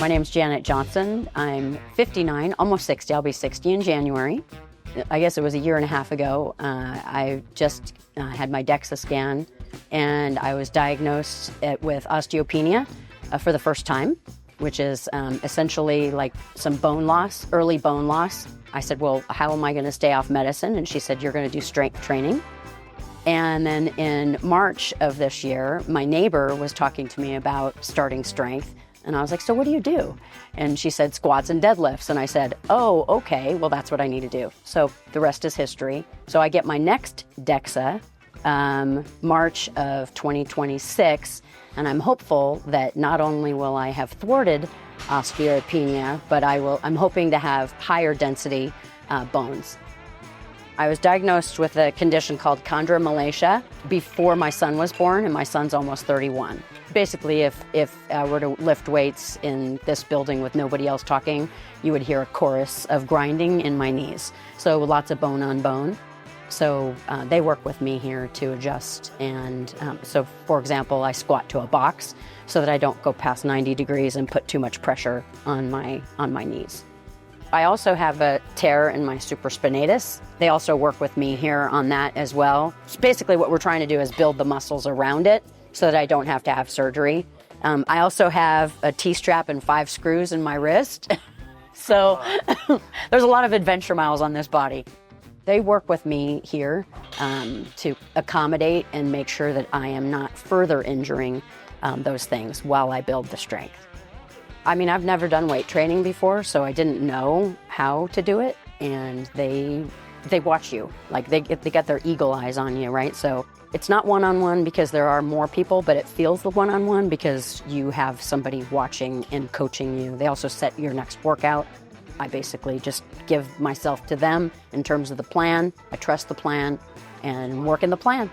My name's Janet Johnson. I'm 59, almost 60. I'll be 60 in January. I guess it was a year and a half ago. I just had my DEXA scan, and I was diagnosed with osteopenia for the first time, which is essentially like some bone loss, early bone loss. I said, well, how am I going to stay off medicine? And she said, you're going to do strength training. And then in March of this year, my neighbor was talking to me about starting strength. And I was like, so what do you do? And she said, squats and deadlifts. And I said, oh, okay, well, that's what I need to do. So the rest is history. So I get my next DEXA March of 2026. And I'm hopeful that not only will I have thwarted osteopenia, but I'm hoping to have higher density bones. I was diagnosed with a condition called chondromalacia before my son was born, and my son's almost 31. Basically, if I were to lift weights in this building with nobody else talking, you would hear a chorus of grinding in my knees. So lots of bone on bone. So they work with me here to adjust. And so, for example, I squat to a box so that I don't go past 90 degrees and put too much pressure on my knees. I also have a tear in my supraspinatus. They also work with me here on that as well. So basically what we're trying to do is build the muscles around it so that I don't have to have surgery. I also have a T-strap and 5 screws in my wrist. So there's a lot of adventure miles on this body. They work with me here to accommodate and make sure that I am not further injuring those things while I build the strength. I mean, I've never done weight training before, so I didn't know how to do it. And they watch you, like they got their eagle eyes on you, right? So it's not one-on-one because there are more people, but it feels the one-on-one because you have somebody watching and coaching you. They also set your next workout. I basically just give myself to them in terms of the plan. I trust the plan and work in the plan.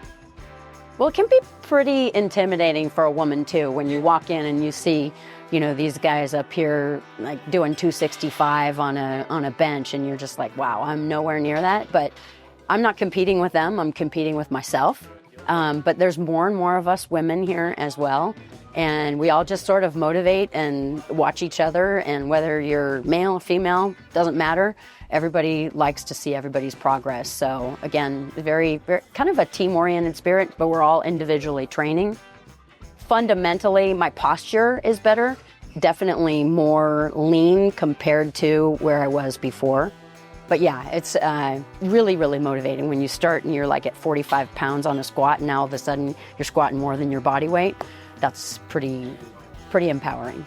Well, it can be pretty intimidating for a woman too when you walk in and you see, you know, these guys up here like doing 265 on a bench, and you're just like, wow, I'm nowhere near that. But I'm not competing with them, I'm competing with myself. But there's more and more of us women here as well. And we all just sort of motivate and watch each other. And whether you're male or female, doesn't matter. Everybody likes to see everybody's progress. So again, very, very kind of a team-oriented spirit, but we're all individually training. Fundamentally, my posture is better, definitely more lean compared to where I was before. But yeah, it's really, really motivating when you start and you're like at 45 pounds on a squat, and now all of a sudden you're squatting more than your body weight. That's pretty empowering.